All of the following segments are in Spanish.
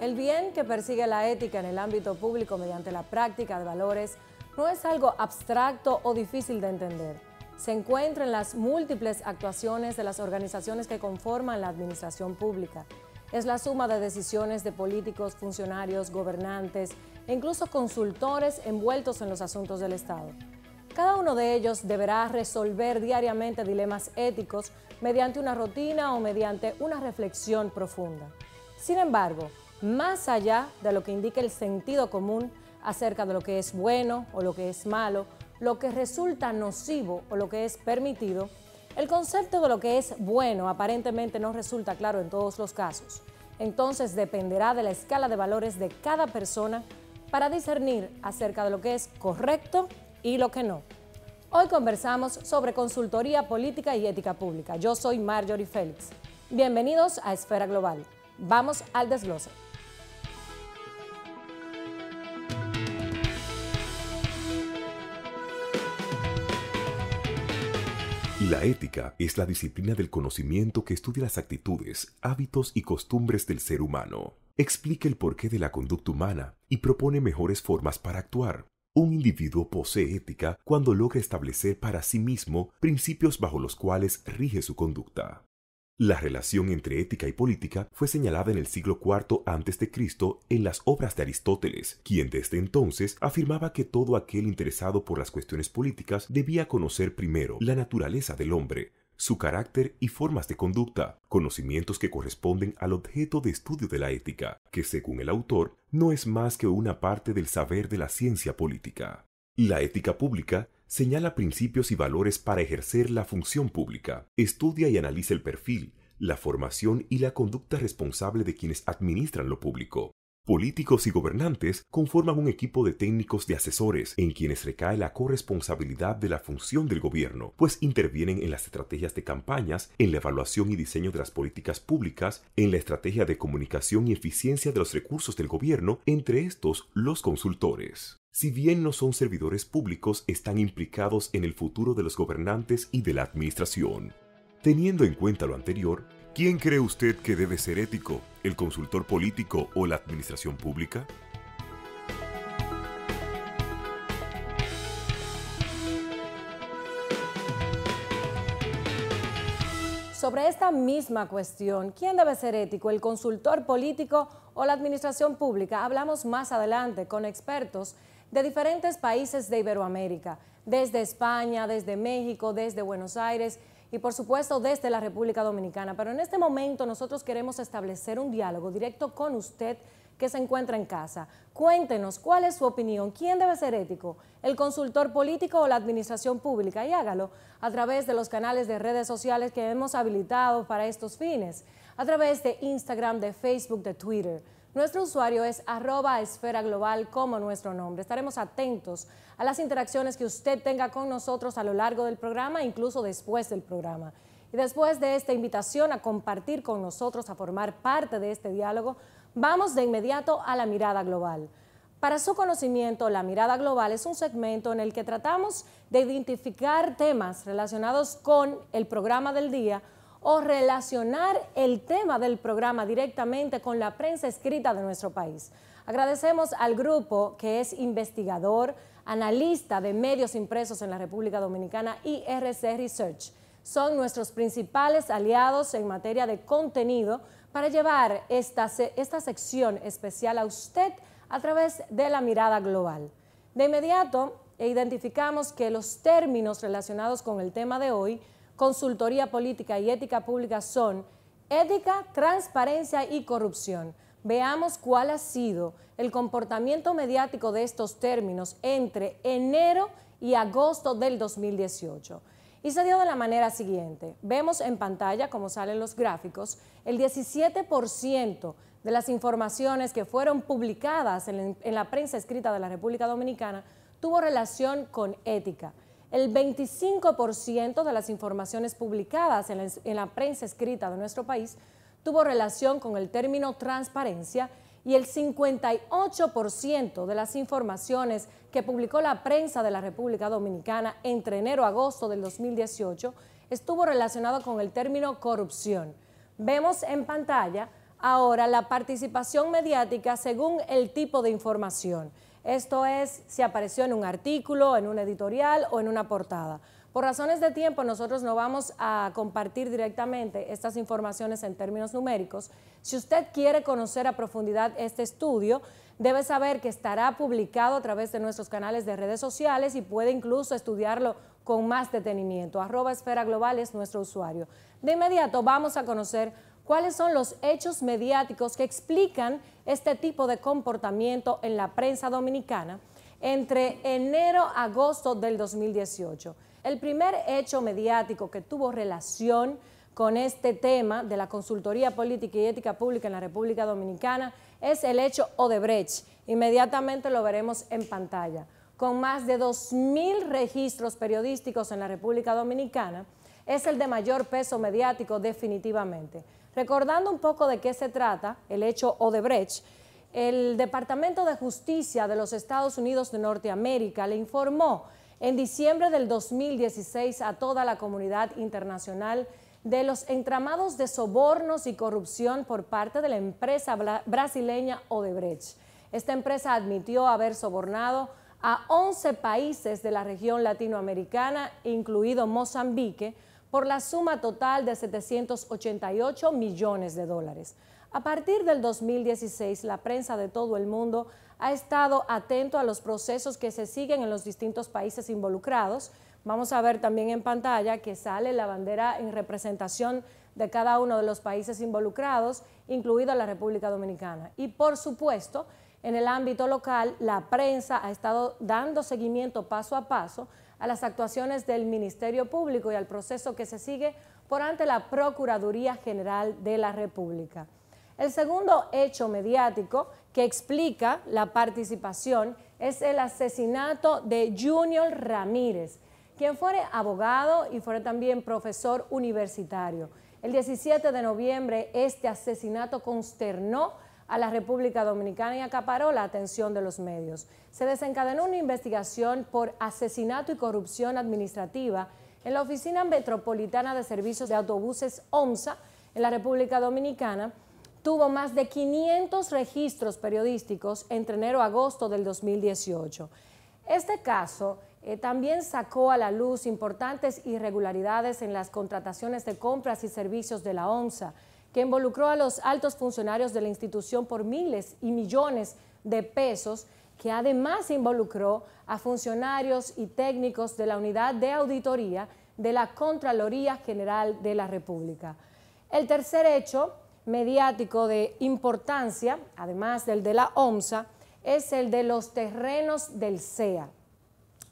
El bien que persigue la ética en el ámbito público mediante la práctica de valores no es algo abstracto o difícil de entender. Se encuentra en las múltiples actuaciones de las organizaciones que conforman la administración pública. Es la suma de decisiones de políticos, funcionarios, gobernantes e incluso consultores envueltos en los asuntos del Estado. Cada uno de ellos deberá resolver diariamente dilemas éticos mediante una rutina o mediante una reflexión profunda. Sin embargo, más allá de lo que indica el sentido común acerca de lo que es bueno o lo que es malo, lo que resulta nocivo o lo que es permitido, el concepto de lo que es bueno aparentemente no resulta claro en todos los casos. Entonces dependerá de la escala de valores de cada persona para discernir acerca de lo que es correcto y lo que no. Hoy conversamos sobre consultoría política y ética pública. Yo soy Marjorie Félix. Bienvenidos a Esfera Global. Vamos al desglose. La ética es la disciplina del conocimiento que estudia las actitudes, hábitos y costumbres del ser humano. Explica el porqué de la conducta humana y propone mejores formas para actuar. Un individuo posee ética cuando logra establecer para sí mismo principios bajo los cuales rige su conducta. La relación entre ética y política fue señalada en el siglo IV a.C. en las obras de Aristóteles, quien desde entonces afirmaba que todo aquel interesado por las cuestiones políticas debía conocer primero la naturaleza del hombre, su carácter y formas de conducta, conocimientos que corresponden al objeto de estudio de la ética, que según el autor no es más que una parte del saber de la ciencia política. La ética pública señala principios y valores para ejercer la función pública, estudia y analiza el perfil, la formación y la conducta responsable de quienes administran lo público. Políticos y gobernantes conforman un equipo de técnicos de asesores en quienes recae la corresponsabilidad de la función del gobierno, pues intervienen en las estrategias de campañas, en la evaluación y diseño de las políticas públicas, en la estrategia de comunicación y eficiencia de los recursos del gobierno, entre estos los consultores. Si bien no son servidores públicos, están implicados en el futuro de los gobernantes y de la administración. Teniendo en cuenta lo anterior, ¿quién cree usted que debe ser ético, el consultor político o la administración pública? Sobre esta misma cuestión, ¿quién debe ser ético, el consultor político o la administración pública? Hablamos más adelante con expertos de diferentes países de Iberoamérica, desde España, desde México, desde Buenos Aires y por supuesto desde la República Dominicana. Pero en este momento nosotros queremos establecer un diálogo directo con usted que se encuentra en casa. Cuéntenos cuál es su opinión, quién debe ser ético, el consultor político o la administración pública, y hágalo a través de los canales de redes sociales que hemos habilitado para estos fines, a través de Instagram, de Facebook, de Twitter. Nuestro usuario es @Esfera Global como nuestro nombre. Estaremos atentos a las interacciones que usted tenga con nosotros a lo largo del programa, incluso después del programa. Y después de esta invitación a compartir con nosotros, a formar parte de este diálogo, vamos de inmediato a la mirada global. Para su conocimiento, la mirada global es un segmento en el que tratamos de identificar temas relacionados con el programa del día o relacionar el tema del programa directamente con la prensa escrita de nuestro país. Agradecemos al grupo que es investigador, analista de medios impresos en la República Dominicana, IRC Research. Son nuestros principales aliados en materia de contenido para llevar esta sección especial a usted a través de la mirada global. De inmediato, identificamos que los términos relacionados con el tema de hoy, consultoría política y ética pública, son ética, transparencia y corrupción. Veamos cuál ha sido el comportamiento mediático de estos términos entre enero y agosto del 2018. Y se dio de la manera siguiente. Vemos en pantalla, como salen los gráficos, el 17% de las informaciones que fueron publicadas en la prensa escrita de la República Dominicana tuvo relación con ética. El 25% de las informaciones publicadas en la prensa escrita de nuestro país tuvo relación con el término transparencia, y el 58% de las informaciones que publicó la prensa de la República Dominicana entre enero y agosto del 2018 estuvo relacionado con el término corrupción. Vemos en pantalla ahora la participación mediática según el tipo de información. Esto es, si apareció en un artículo, en un editorial o en una portada. Por razones de tiempo, nosotros no vamos a compartir directamente estas informaciones en términos numéricos. Si usted quiere conocer a profundidad este estudio, debe saber que estará publicado a través de nuestros canales de redes sociales y puede incluso estudiarlo con más detenimiento. @Esfera Global es nuestro usuario. De inmediato vamos a conocer cuáles son los hechos mediáticos que explican este tipo de comportamiento en la prensa dominicana entre enero a agosto del 2018. El primer hecho mediático que tuvo relación con este tema de la consultoría política y ética pública en la República Dominicana es el hecho Odebrecht. Inmediatamente lo veremos en pantalla. Con más de 2.000 registros periodísticos en la República Dominicana, es el de mayor peso mediático definitivamente. Recordando un poco de qué se trata el hecho Odebrecht, el Departamento de Justicia de los Estados Unidos de Norteamérica le informó en diciembre del 2016 a toda la comunidad internacional de los entramados de sobornos y corrupción por parte de la empresa brasileña Odebrecht. Esta empresa admitió haber sobornado a 11 países de la región latinoamericana, incluido Mozambique, por la suma total de 788 millones de dólares. A partir del 2016, la prensa de todo el mundo ha estado atento a los procesos que se siguen en los distintos países involucrados. Vamos a ver también en pantalla que sale la bandera en representación de cada uno de los países involucrados, incluida la República Dominicana. Y por supuesto, en el ámbito local, la prensa ha estado dando seguimiento paso a paso a las actuaciones del Ministerio Público y al proceso que se sigue por ante la Procuraduría General de la República. El segundo hecho mediático que explica la participación es el asesinato de Junior Ramírez, quien fuera abogado y fuera también profesor universitario. El 17 de noviembre este asesinato consternó a la República Dominicana y acaparó la atención de los medios. Se desencadenó una investigación por asesinato y corrupción administrativa en la Oficina Metropolitana de Servicios de Autobuses OMSA en la República Dominicana. Tuvo más de 500 registros periodísticos entre enero y agosto del 2018. Este caso también sacó a la luz importantes irregularidades en las contrataciones de compras y servicios de la OMSA, que involucró a los altos funcionarios de la institución por miles y millones de pesos, que además involucró a funcionarios y técnicos de la Unidad de Auditoría de la Contraloría General de la República. El tercer hecho mediático de importancia, además del de la OMSA, es el de los terrenos del CEA.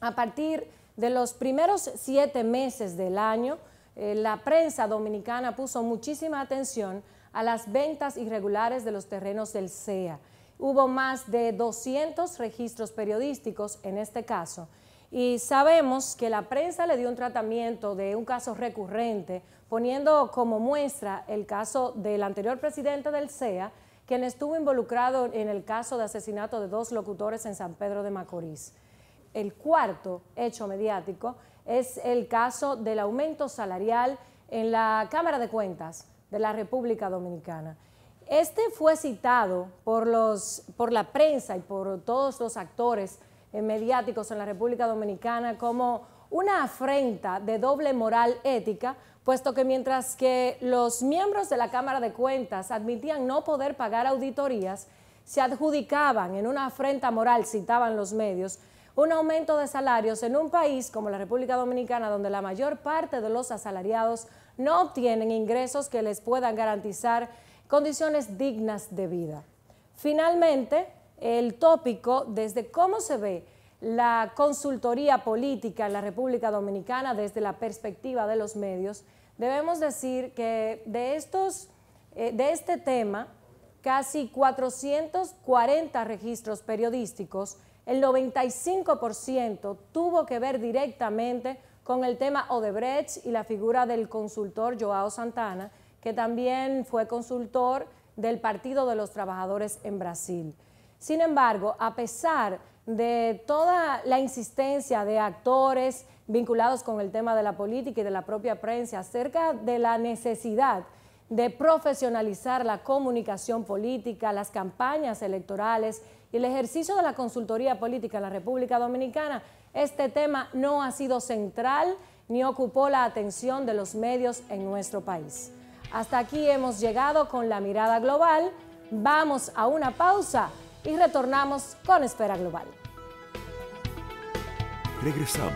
A partir de los primeros 7 meses del año, la prensa dominicana puso muchísima atención a las ventas irregulares de los terrenos del CEA. Hubo más de 200 registros periodísticos en este caso y sabemos que la prensa le dio un tratamiento de un caso recurrente, poniendo como muestra el caso del anterior presidente del CEA, quien estuvo involucrado en el caso de asesinato de 2 locutores en San Pedro de Macorís. El cuarto hecho mediático es el caso del aumento salarial en la Cámara de Cuentas de la República Dominicana. Este fue citado por la prensa y por todos los actores mediáticos en la República Dominicana como una afrenta de doble moral ética, puesto que mientras que los miembros de la Cámara de Cuentas admitían no poder pagar auditorías, se adjudicaban en una afrenta moral, citaban los medios, un aumento de salarios en un país como la República Dominicana, donde la mayor parte de los asalariados no obtienen ingresos que les puedan garantizar condiciones dignas de vida. Finalmente, el tópico desde cómo se ve la consultoría política en la República Dominicana desde la perspectiva de los medios, debemos decir que de este tema, casi 440 registros periodísticos, el 95% tuvo que ver directamente con el tema Odebrecht y la figura del consultor Joao Santana, que también fue consultor del Partido de los Trabajadores en Brasil. Sin embargo, a pesar de toda la insistencia de actores vinculados con el tema de la política y de la propia prensa acerca de la necesidad de profesionalizar la comunicación política, las campañas electorales y el ejercicio de la consultoría política en la República Dominicana, este tema no ha sido central ni ocupó la atención de los medios en nuestro país. Hasta aquí hemos llegado con la mirada global. Vamos a una pausa y retornamos con Esfera Global. Regresamos.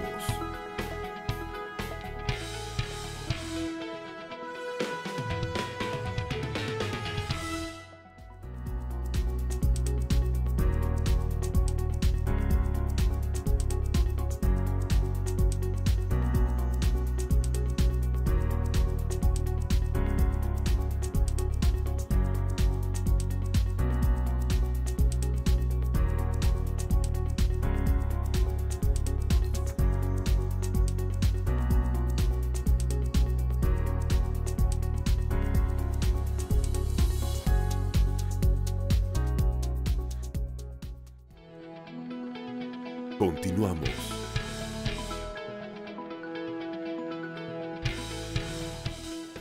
Continuamos.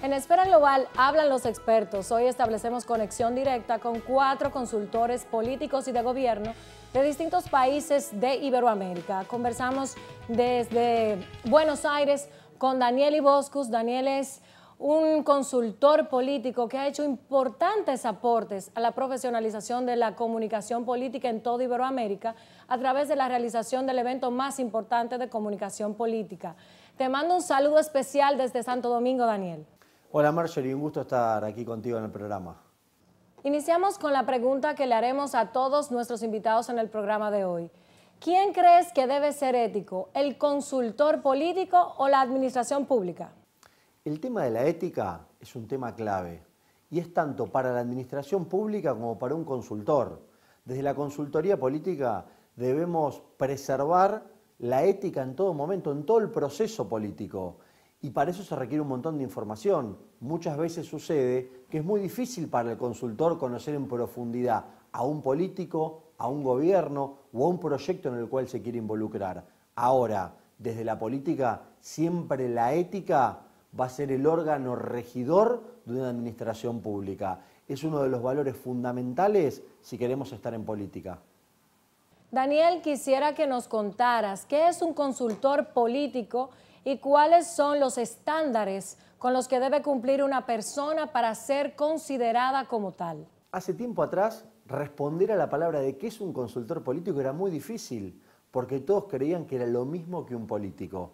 En Esfera Global hablan los expertos. Hoy establecemos conexión directa con 4 consultores políticos y de gobierno de distintos países de Iberoamérica. Conversamos desde Buenos Aires con Daniel Iboscus. Daniel es un consultor político que ha hecho importantes aportes a la profesionalización de la comunicación política en toda Iberoamérica a través de la realización del evento más importante de comunicación política. Te mando un saludo especial desde Santo Domingo, Daniel. Hola Marjorie, un gusto estar aquí contigo en el programa. Iniciamos con la pregunta que le haremos a todos nuestros invitados en el programa de hoy. ¿Quién crees que debe ser ético, el consultor político o la administración pública? El tema de la ética es un tema clave y es tanto para la administración pública como para un consultor. Desde la consultoría política debemos preservar la ética en todo momento, en todo el proceso político. Y para eso se requiere un montón de información. Muchas veces sucede que es muy difícil para el consultor conocer en profundidad a un político, a un gobierno o a un proyecto en el cual se quiere involucrar. Ahora, desde la política, siempre la ética va a ser el órgano regidor de una administración pública. Es uno de los valores fundamentales si queremos estar en política. Daniel, quisiera que nos contaras qué es un consultor político y cuáles son los estándares con los que debe cumplir una persona para ser considerada como tal. Hace tiempo atrás, responder a la palabra de qué es un consultor político era muy difícil, porque todos creían que era lo mismo que un político.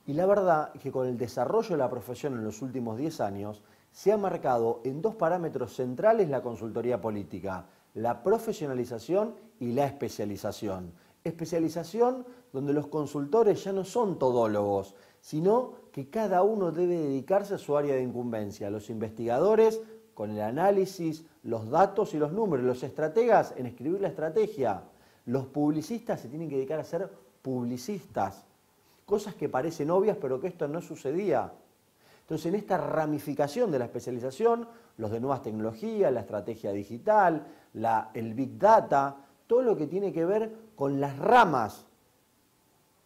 Y la verdad es que con el desarrollo de la profesión en los últimos 10 años, se ha marcado en 2 parámetros centrales la consultoría política: la profesionalización y la especialización. Especialización donde los consultores ya no son todólogos, sino que cada uno debe dedicarse a su área de incumbencia. Los investigadores con el análisis, los datos y los números, los estrategas en escribir la estrategia. Los publicistas se tienen que dedicar a ser publicistas. Cosas que parecen obvias, pero que esto no sucedía. Entonces, en esta ramificación de la especialización, los de nuevas tecnologías, la estrategia digital, el Big Data, todo lo que tiene que ver con las ramas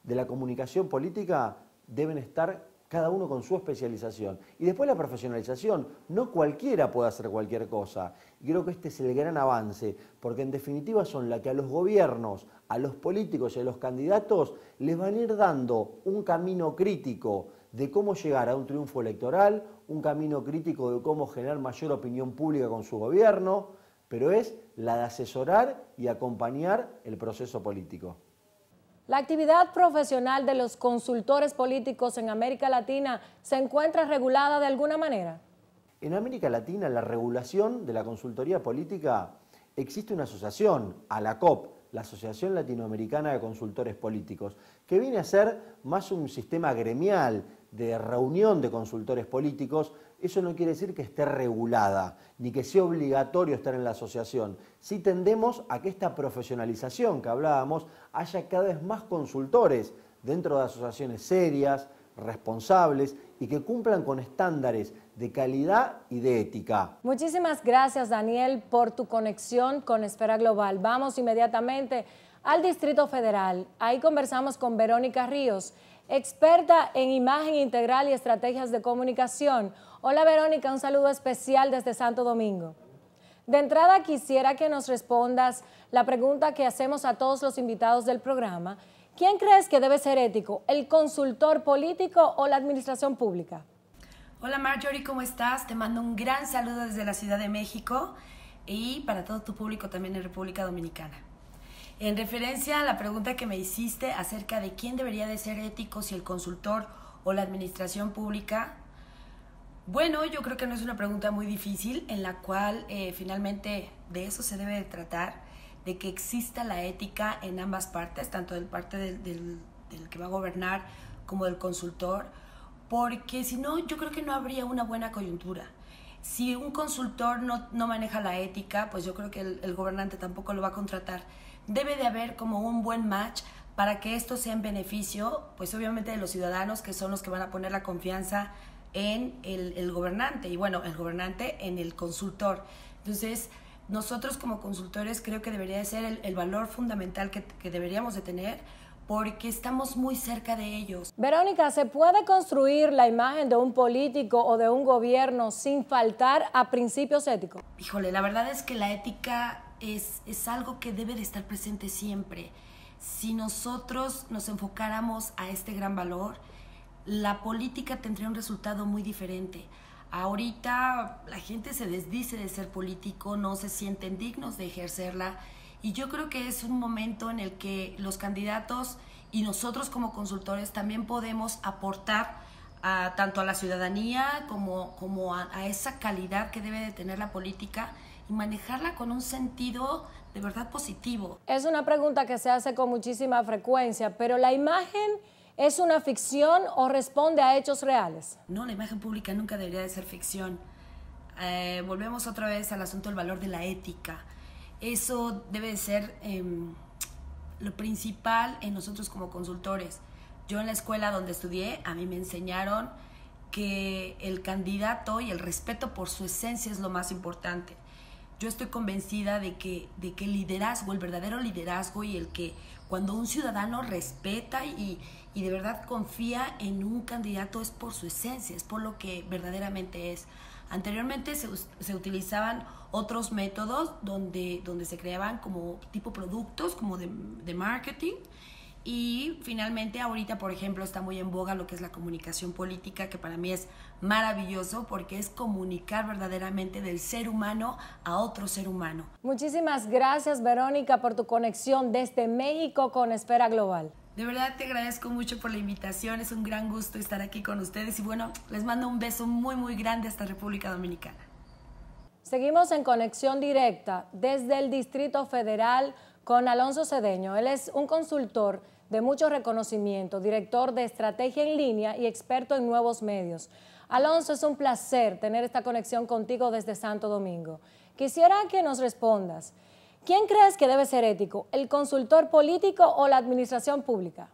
de la comunicación política deben estar cada uno con su especialización. Y después la profesionalización. No cualquiera puede hacer cualquier cosa. Y creo que este es el gran avance, porque en definitiva son la que a los gobiernos, a los políticos y a los candidatos les van a ir dando un camino crítico de cómo llegar a un triunfo electoral, un camino crítico de cómo generar mayor opinión pública con su gobierno, pero es la de asesorar y acompañar el proceso político. ¿La actividad profesional de los consultores políticos en América Latina se encuentra regulada de alguna manera? En América Latina, la regulación de la consultoría política, existe una asociación, ALACOP, la Asociación Latinoamericana de Consultores Políticos, que viene a ser más un sistema gremial de reunión de consultores políticos. Eso no quiere decir que esté regulada, ni que sea obligatorio estar en la asociación. Sí tendemos a que esta profesionalización que hablábamos haya cada vez más consultores dentro de asociaciones serias, responsables y que cumplan con estándares de calidad y de ética. Muchísimas gracias, Daniel, por tu conexión con Esfera Global. Vamos inmediatamente al Distrito Federal. Ahí conversamos con Verónica Ríos. experta en imagen integral y estrategias de comunicación. Hola Verónica, un saludo especial desde Santo Domingo. De entrada quisiera que nos respondas la pregunta que hacemos a todos los invitados del programa. ¿Quién crees que debe ser ético, el consultor político o la administración pública? Hola Marjorie, ¿cómo estás? Te mando un gran saludo desde la Ciudad de México y para todo tu público también en República Dominicana. En referencia a la pregunta que me hiciste acerca de quién debería de ser ético, si el consultor o la administración pública, bueno, yo creo que no es una pregunta muy difícil en la cual finalmente de eso se debe de tratar, de que exista la ética en ambas partes, tanto del parte del que va a gobernar como del consultor, porque si no, yo creo que no habría una buena coyuntura. Si un consultor no maneja la ética, pues yo creo que el gobernante tampoco lo va a contratar. Debe de haber como un buen match para que esto sea en beneficio, pues obviamente de los ciudadanos, que son los que van a poner la confianza en el gobernante, y bueno, el gobernante en el consultor. Entonces, nosotros como consultores creo que debería de ser el valor fundamental que deberíamos de tener, porque estamos muy cerca de ellos. Verónica, ¿se puede construir la imagen de un político o de un gobierno sin faltar a principios éticos? Híjole, la verdad es que la ética es algo que debe de estar presente siempre. Si nosotros nos enfocáramos a este gran valor, la política tendría un resultado muy diferente. Ahorita la gente se desdice de ser político, no se sienten dignos de ejercerla, y yo creo que es un momento en el que los candidatos y nosotros como consultores también podemos aportar tanto a la ciudadanía como a esa calidad que debe de tener la política y manejarla con un sentido de verdad positivo. Es una pregunta que se hace con muchísima frecuencia, pero ¿la imagen es una ficción o responde a hechos reales? No, la imagen pública nunca debería de ser ficción. Volvemos otra vez al asunto del valor de la ética. Eso debe de ser lo principal en nosotros como consultores. Yo en la escuela donde estudié, a mí me enseñaron que el candidato y el respeto por su esencia es lo más importante. Yo estoy convencida de que el liderazgo, el verdadero liderazgo, y el que cuando un ciudadano respeta y de verdad confía en un candidato es por su esencia, es por lo que verdaderamente es. Anteriormente se utilizaban otros métodos donde se creaban como tipo productos, como de marketing, y finalmente ahorita, por ejemplo, está muy en boga lo que es la comunicación política, que para mí es maravilloso porque es comunicar verdaderamente del ser humano a otro ser humano. Muchísimas gracias, Verónica, por tu conexión desde México con Esfera Global. De verdad te agradezco mucho por la invitación, es un gran gusto estar aquí con ustedes y bueno, les mando un beso muy muy grande hasta República Dominicana. Seguimos en conexión directa desde el Distrito Federal con Alonso Cedeño. Él es un consultor de mucho reconocimiento, director de estrategia en línea y experto en nuevos medios. Alonso, es un placer tener esta conexión contigo desde Santo Domingo. Quisiera que nos respondas, ¿quién crees que debe ser ético, el consultor político o la administración pública?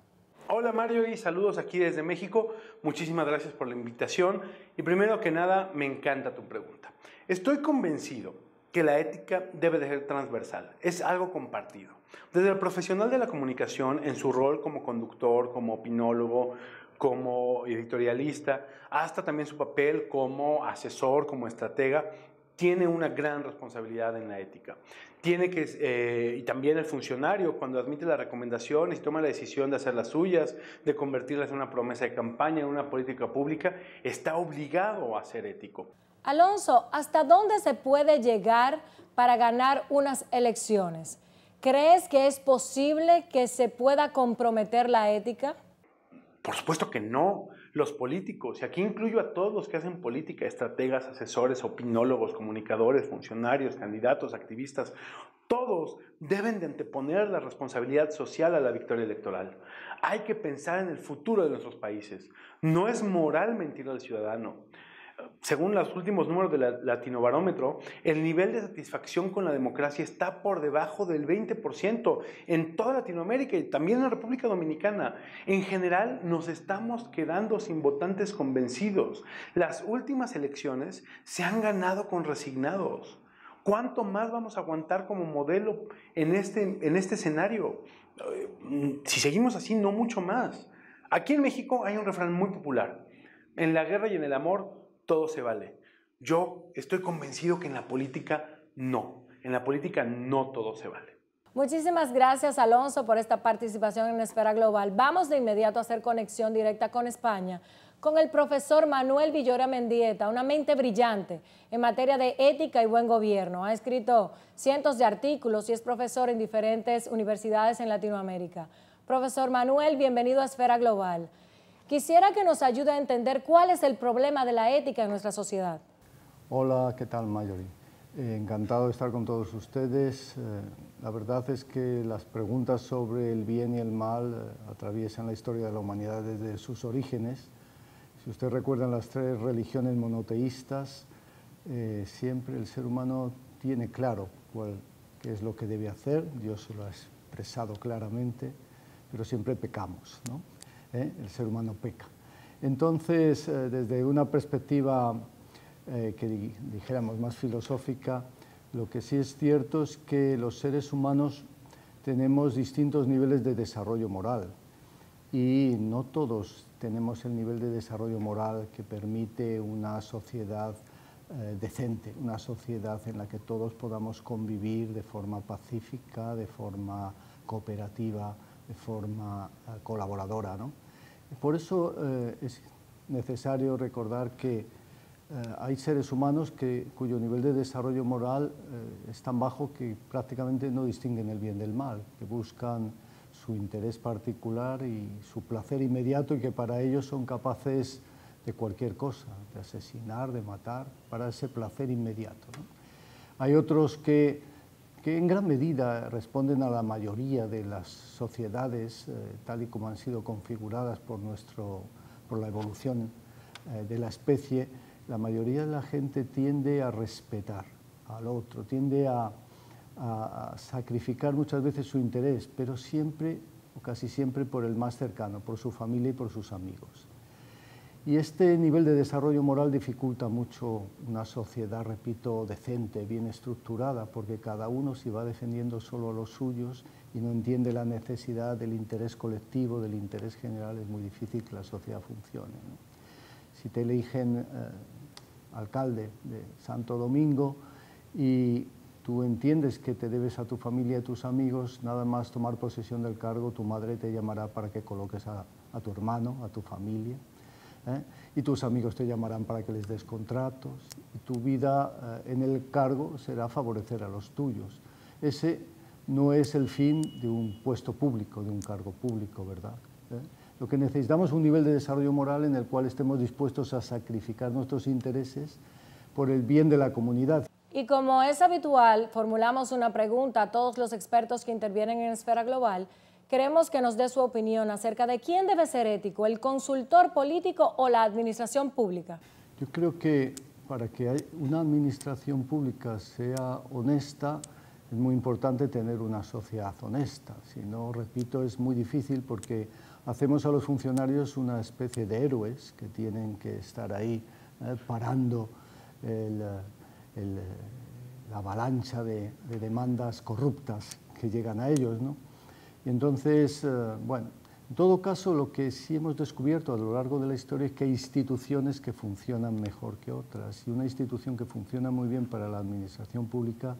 Hola Mario y saludos aquí desde México. Muchísimas gracias por la invitación y primero que nada me encanta tu pregunta. Estoy convencido que la ética debe de ser transversal, es algo compartido. Desde el profesional de la comunicación en su rol como conductor, como opinólogo, como editorialista, hasta también su papel como asesor, como estratega, tiene una gran responsabilidad en la ética. Tiene que, y también el funcionario, cuando admite las recomendaciones y toma la decisión de hacer las suyas, de convertirlas en una promesa de campaña, en una política pública, está obligado a ser ético. Alonso, ¿hasta dónde se puede llegar para ganar unas elecciones? ¿Crees que es posible que se pueda comprometer la ética? Por supuesto que no. Los políticos, y aquí incluyo a todos los que hacen política, estrategas, asesores, opinólogos, comunicadores, funcionarios, candidatos, activistas, todos deben de anteponer la responsabilidad social a la victoria electoral. Hay que pensar en el futuro de nuestros países. No es moral mentir al ciudadano. Según los últimos números del Latinobarómetro, el nivel de satisfacción con la democracia está por debajo del 20% en toda Latinoamérica y también en la República Dominicana. En general, nos estamos quedando sin votantes convencidos. Las últimas elecciones se han ganado con resignados. ¿Cuánto más vamos a aguantar como modelo en este escenario? Si seguimos así, no mucho más. Aquí en México hay un refrán muy popular. En la guerra y en el amor todo se vale. Yo estoy convencido que en la política no. En la política no todo se vale. Muchísimas gracias, Alonso, por esta participación en Esfera Global. Vamos de inmediato a hacer conexión directa con España, con el profesor Manuel Villora Mendieta, una mente brillante en materia de ética y buen gobierno. Ha escrito cientos de artículos y es profesor en diferentes universidades en Latinoamérica. Profesor Manuel, bienvenido a Esfera Global. Quisiera que nos ayude a entender cuál es el problema de la ética en nuestra sociedad. Hola, ¿qué tal, Mayori? Encantado de estar con todos ustedes. La verdad es que las preguntas sobre el bien y el mal atraviesan la historia de la humanidad desde sus orígenes. Si ustedes recuerdan las tres religiones monoteístas, siempre el ser humano tiene claro qué es lo que debe hacer. Dios se lo ha expresado claramente, pero siempre pecamos, ¿no? El ser humano peca. Entonces, desde una perspectiva que dijéramos más filosófica, lo que sí es cierto es que los seres humanos tenemos distintos niveles de desarrollo moral y no todos tenemos el nivel de desarrollo moral que permite una sociedad decente, una sociedad en la que todos podamos convivir de forma pacífica, de forma cooperativa, de forma colaboradora, ¿no? Por eso es necesario recordar que hay seres humanos cuyo nivel de desarrollo moral es tan bajo que prácticamente no distinguen el bien del mal, que buscan su interés particular y su placer inmediato y que para ellos son capaces de cualquier cosa, de asesinar, de matar, para ese placer inmediato, ¿no? Hay otros que en gran medida responden a la mayoría de las sociedades tal y como han sido configuradas por la evolución de la especie. La mayoría de la gente tiende a respetar al otro, tiende a sacrificar muchas veces su interés, pero siempre o casi siempre por el más cercano, por su familia y por sus amigos. Y este nivel de desarrollo moral dificulta mucho una sociedad, repito, decente, bien estructurada, porque cada uno se va defendiendo solo a los suyos y no entiende la necesidad del interés colectivo, del interés general, es muy difícil que la sociedad funcione, ¿no? Si te eligen alcalde de Santo Domingo y tú entiendes que te debes a tu familia y a tus amigos, nada más tomar posesión del cargo, tu madre te llamará para que coloques a tu hermano, a tu familia, y tus amigos te llamarán para que les des contratos, y tu vida en el cargo será favorecer a los tuyos. Ese no es el fin de un puesto público, de un cargo público, ¿verdad? Lo que necesitamos es un nivel de desarrollo moral en el cual estemos dispuestos a sacrificar nuestros intereses por el bien de la comunidad. Y como es habitual, formulamos una pregunta a todos los expertos que intervienen en Esfera Global. Queremos que nos dé su opinión acerca de quién debe ser ético, el consultor político o la administración pública. Yo creo que para que una administración pública sea honesta, es muy importante tener una sociedad honesta. Si no, repito, es muy difícil porque hacemos a los funcionarios una especie de héroes que tienen que estar ahí parando la avalancha de demandas corruptas que llegan a ellos, ¿no? Y entonces, bueno, en todo caso, lo que sí hemos descubierto a lo largo de la historia es que hay instituciones que funcionan mejor que otras. Y una institución que funciona muy bien para la administración pública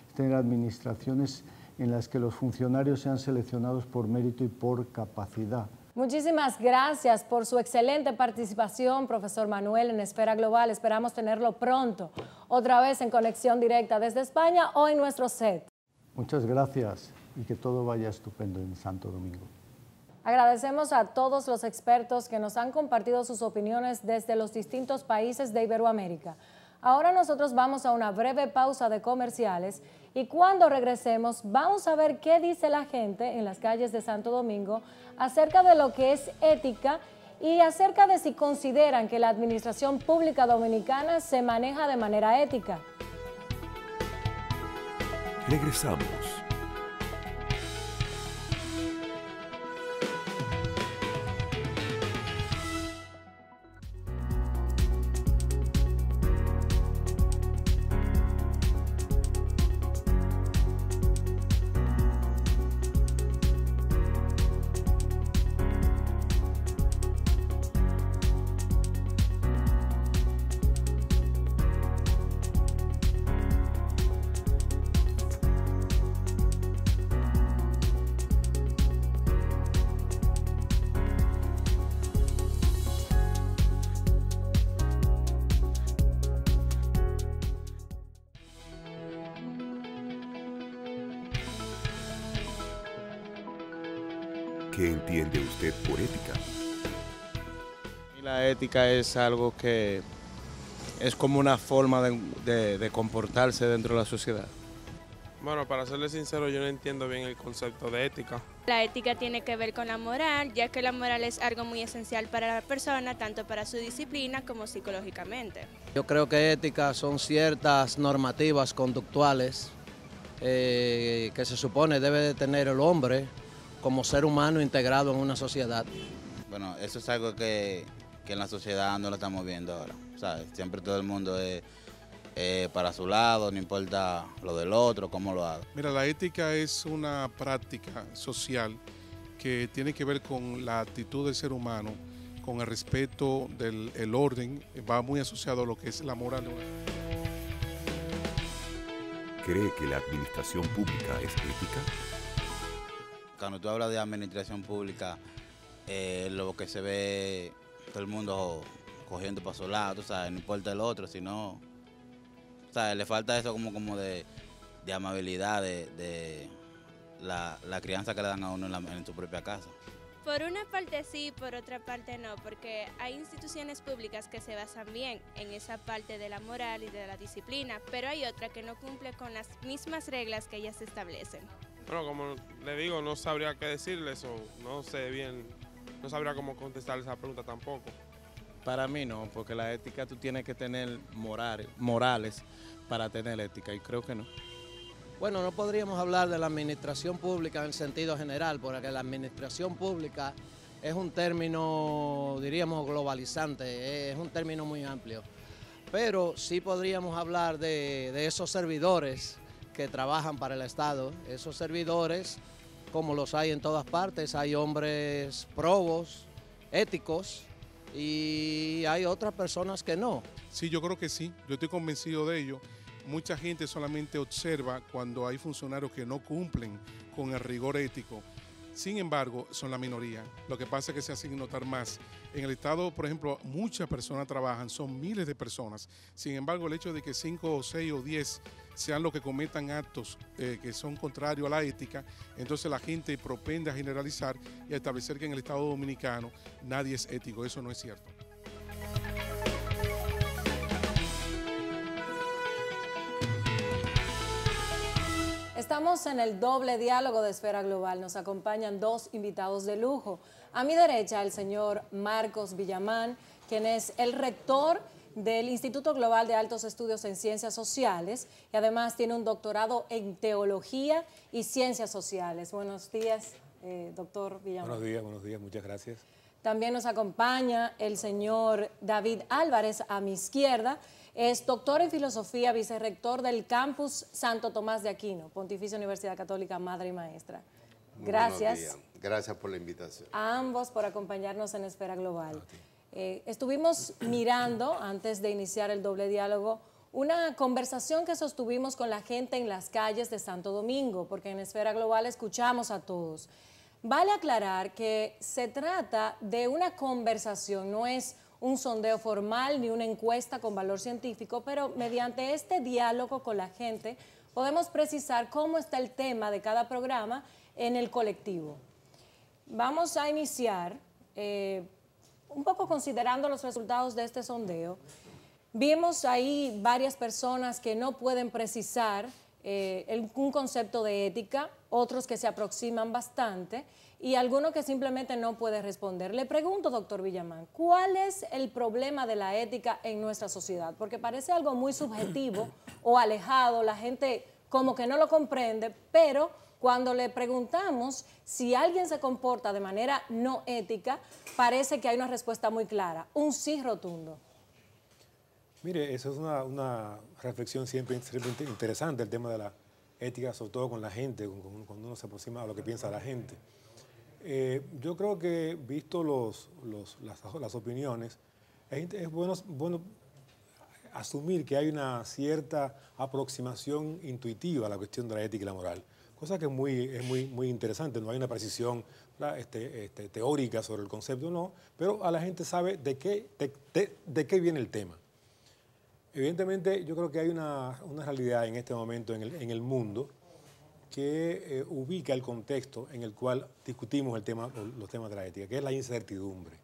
es tener administraciones en las que los funcionarios sean seleccionados por mérito y por capacidad. Muchísimas gracias por su excelente participación, profesor Manuel, en Esfera Global. Esperamos tenerlo pronto, otra vez en conexión directa desde España o en nuestro set. Muchas gracias y que todo vaya estupendo en Santo Domingo. Agradecemos a todos los expertos que nos han compartido sus opiniones desde los distintos países de Iberoamérica. Ahora nosotros vamos a una breve pausa de comerciales y cuando regresemos vamos a ver qué dice la gente en las calles de Santo Domingo acerca de lo que es ética y acerca de si consideran que la administración pública dominicana se maneja de manera ética. Regresamos. ¿Qué entiende usted por ética? Y la ética es algo que es como una forma de comportarse dentro de la sociedad. Bueno, para serle sincero, yo no entiendo bien el concepto de ética. La ética tiene que ver con la moral, ya que la moral es algo muy esencial para la persona, tanto para su disciplina como psicológicamente. Yo creo que ética son ciertas normativas conductuales que se supone debe de tener el hombre como ser humano integrado en una sociedad. Bueno, eso es algo que en la sociedad no lo estamos viendo ahora, ¿sabes? Siempre todo el mundo es para su lado, no importa lo del otro, cómo lo haga. Mira, la ética es una práctica social que tiene que ver con la actitud del ser humano, con el respeto del orden, va muy asociado a lo que es la moral. ¿Cree que la administración pública es ética? Cuando tú hablas de administración pública, lo que se ve todo el mundo cogiendo para su lado, tú sabes, no importa el otro, sino... O sea, le falta eso como de amabilidad, de la crianza que le dan a uno en su propia casa. Por una parte sí, por otra parte no, porque hay instituciones públicas que se basan bien en esa parte de la moral y de la disciplina, pero hay otra que no cumple con las mismas reglas que ellas establecen. Bueno, como le digo, no sabría qué decirles o no sé bien, no sabría cómo contestar esa pregunta tampoco. Para mí no, porque la ética tú tienes que tener morales para tener ética y creo que no. Bueno, no podríamos hablar de la administración pública en el sentido general, porque la administración pública es un término, diríamos, globalizante, es un término muy amplio. Pero sí podríamos hablar de esos servidores que trabajan para el Estado, esos servidores, como los hay en todas partes, hay hombres probos, éticos, y hay otras personas que no. Sí, yo creo que sí, yo estoy convencido de ello. Mucha gente solamente observa cuando hay funcionarios que no cumplen con el rigor ético. Sin embargo, son la minoría. Lo que pasa es que se hacen notar más. En el Estado, por ejemplo, muchas personas trabajan, son miles de personas. Sin embargo, el hecho de que 5 o 6 o 10 sean los que cometan actos que son contrarios a la ética, entonces la gente propende a generalizar y a establecer que en el Estado Dominicano nadie es ético. Eso no es cierto. Estamos en el doble diálogo de Esfera Global. Nos acompañan dos invitados de lujo. A mi derecha, el señor Marcos Villamán, quien es el rector del Instituto Global de Altos Estudios en Ciencias Sociales y además tiene un doctorado en Teología y Ciencias Sociales. Buenos días, doctor Villamán. Buenos días, muchas gracias. También nos acompaña el señor David Álvarez a mi izquierda. Es doctor en Filosofía, vicerrector del Campus Santo Tomás de Aquino, Pontificia Universidad Católica, Madre y Maestra. Gracias. Buenos días. Gracias por la invitación. A ambos por acompañarnos en Esfera Global. Estuvimos mirando, antes de iniciar el doble diálogo, una conversación que sostuvimos con la gente en las calles de Santo Domingo, porque en Esfera Global escuchamos a todos. Vale aclarar que se trata de una conversación, no es un sondeo formal ni una encuesta con valor científico, pero mediante este diálogo con la gente podemos precisar cómo está el tema de cada programa en el colectivo. Vamos a iniciar un poco considerando los resultados de este sondeo. Vimos ahí varias personas que no pueden precisar un concepto de ética, otros que se aproximan bastante y algunos que simplemente no pueden responder. Le pregunto, doctor Villamán, ¿cuál es el problema de la ética en nuestra sociedad? Porque parece algo muy subjetivo o alejado, la gente como que no lo comprende, pero cuando le preguntamos si alguien se comporta de manera no ética, parece que hay una respuesta muy clara, un sí rotundo. Mire, eso es una reflexión siempre interesante, el tema de la ética, sobre todo con la gente, cuando uno se aproxima a lo que piensa la gente. Yo creo que, visto las opiniones, es bueno asumir que hay una cierta aproximación intuitiva a la cuestión de la ética y la moral, cosa que es muy interesante. No hay una precisión teórica sobre el concepto, no, pero a la gente sabe de qué viene el tema. Evidentemente, yo creo que hay una realidad en este momento en el mundo que ubica el contexto en el cual discutimos los temas de la ética, que es la incertidumbre.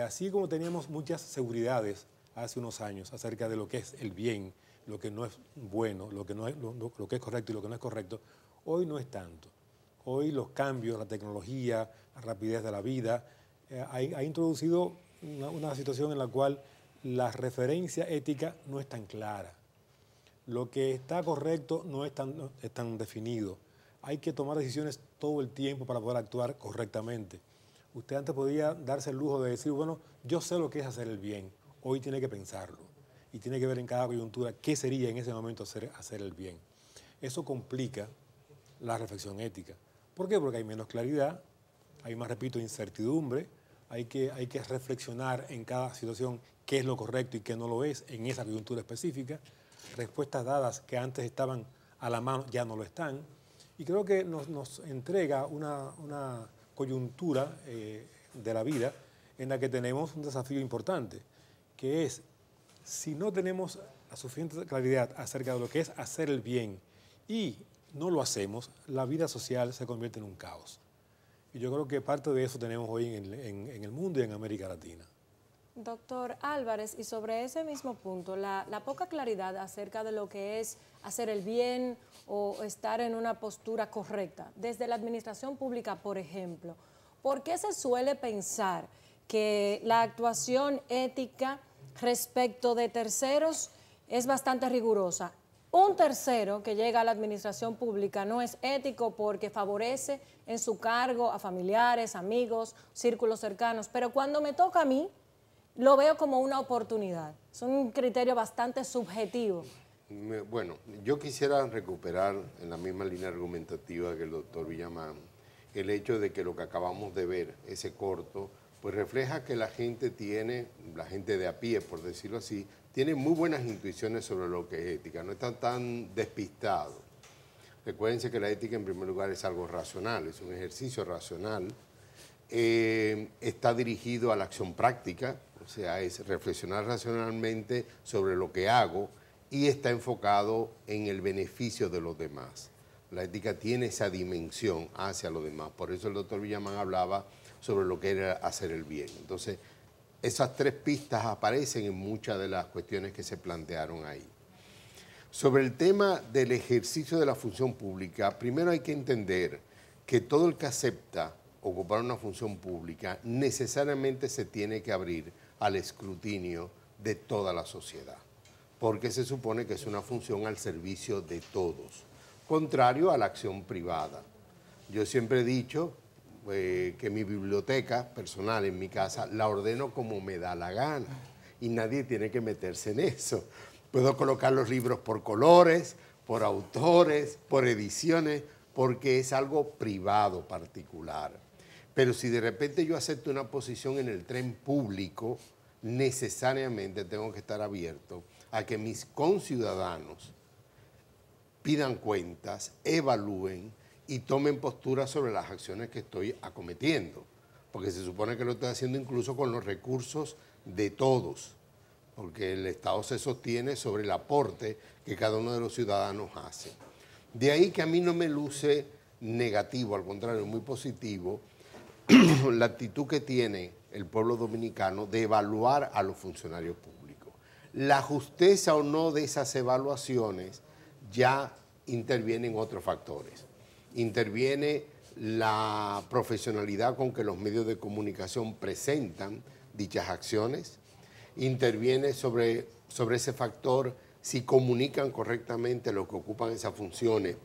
Así como teníamos muchas seguridades hace unos años acerca de lo que es el bien, lo que no es bueno, lo que es correcto y lo que no es correcto, hoy no es tanto. Hoy los cambios, la tecnología, la rapidez de la vida, ha introducido una situación en la cual la referencia ética no es tan clara. Lo que está correcto no es tan definido. Hay que tomar decisiones todo el tiempo para poder actuar correctamente. Usted antes podía darse el lujo de decir, bueno, yo sé lo que es hacer el bien. Hoy tiene que pensarlo y tiene que ver en cada coyuntura qué sería en ese momento hacer el bien. Eso complica la reflexión ética. ¿Por qué? Porque hay menos claridad, hay más, repito, incertidumbre, hay que reflexionar en cada situación qué es lo correcto y qué no lo es en esa coyuntura específica. Respuestas dadas que antes estaban a la mano ya no lo están. Y creo que nos entrega una coyuntura de la vida en la que tenemos un desafío importante, que es, si no tenemos la suficiente claridad acerca de lo que es hacer el bien y no lo hacemos, la vida social se convierte en un caos. Y yo creo que parte de eso tenemos hoy en el mundo y en América Latina. Doctor Álvarez, y sobre ese mismo punto, la poca claridad acerca de lo que es hacer el bien o estar en una postura correcta, desde la administración pública, por ejemplo, ¿por qué se suele pensar que la actuación ética respecto de terceros es bastante rigurosa? Un tercero que llega a la administración pública no es ético porque favorece en su cargo a familiares, amigos, círculos cercanos, pero cuando me toca a mí, lo veo como una oportunidad. Es un criterio bastante subjetivo. Bueno, yo quisiera recuperar en la misma línea argumentativa que el doctor Villamán el hecho de que lo que acabamos de ver, ese corto, pues refleja que la gente de a pie, por decirlo así, tiene muy buenas intuiciones sobre lo que es ética, no están tan despistados. Recuérdense que la ética en primer lugar es algo racional, es un ejercicio racional, está dirigido a la acción práctica, o sea, es reflexionar racionalmente sobre lo que hago y está enfocado en el beneficio de los demás. La ética tiene esa dimensión hacia los demás, por eso el doctor Villamán hablaba sobre lo que era hacer el bien. Entonces, esas tres pistas aparecen en muchas de las cuestiones que se plantearon ahí. Sobre el tema del ejercicio de la función pública, primero hay que entender que todo el que acepta ocupar una función pública necesariamente se tiene que abrir al escrutinio de toda la sociedad, porque se supone que es una función al servicio de todos, contrario a la acción privada. Yo siempre he dicho que mi biblioteca personal en mi casa la ordeno como me da la gana y nadie tiene que meterse en eso. Puedo colocar los libros por colores, por autores, por ediciones, porque es algo privado, particular. Pero si de repente yo acepto una posición en el tren público, necesariamente tengo que estar abierto a que mis conciudadanos pidan cuentas, evalúen y tomen postura sobre las acciones que estoy acometiendo, porque se supone que lo estoy haciendo incluso con los recursos de todos, porque el Estado se sostiene sobre el aporte que cada uno de los ciudadanos hace. De ahí que a mí no me luce negativo, al contrario, muy positivo, la actitud que tiene el pueblo dominicano de evaluar a los funcionarios públicos. La justeza o no de esas evaluaciones ya intervienen otros factores. Interviene la profesionalidad con que los medios de comunicación presentan dichas acciones, interviene sobre ese factor si comunican correctamente los que ocupan esas funciones,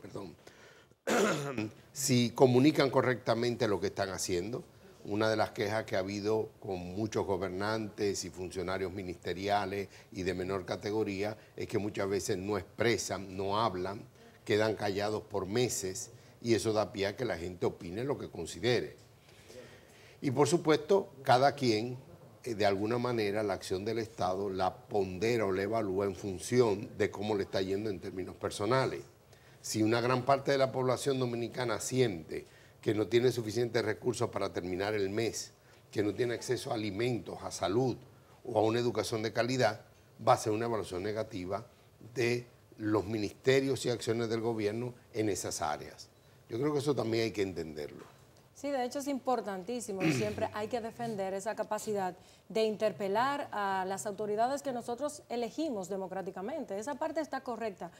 si comunican correctamente lo que están haciendo. Una de las quejas que ha habido con muchos gobernantes y funcionarios ministeriales y de menor categoría es que muchas veces no expresan, no hablan, quedan callados por meses y eso da pie a que la gente opine lo que considere. Y por supuesto, cada quien, de alguna manera, la acción del Estado la pondera o la evalúa en función de cómo le está yendo en términos personales. Si una gran parte de la población dominicana siente que no tiene suficientes recursos para terminar el mes, que no tiene acceso a alimentos, a salud o a una educación de calidad, va a ser una evaluación negativa de los ministerios y acciones del gobierno en esas áreas. Yo creo que eso también hay que entenderlo. Sí, de hecho es importantísimo y siempre hay que defender esa capacidad de interpelar a las autoridades que nosotros elegimos democráticamente. Esa parte está correcta.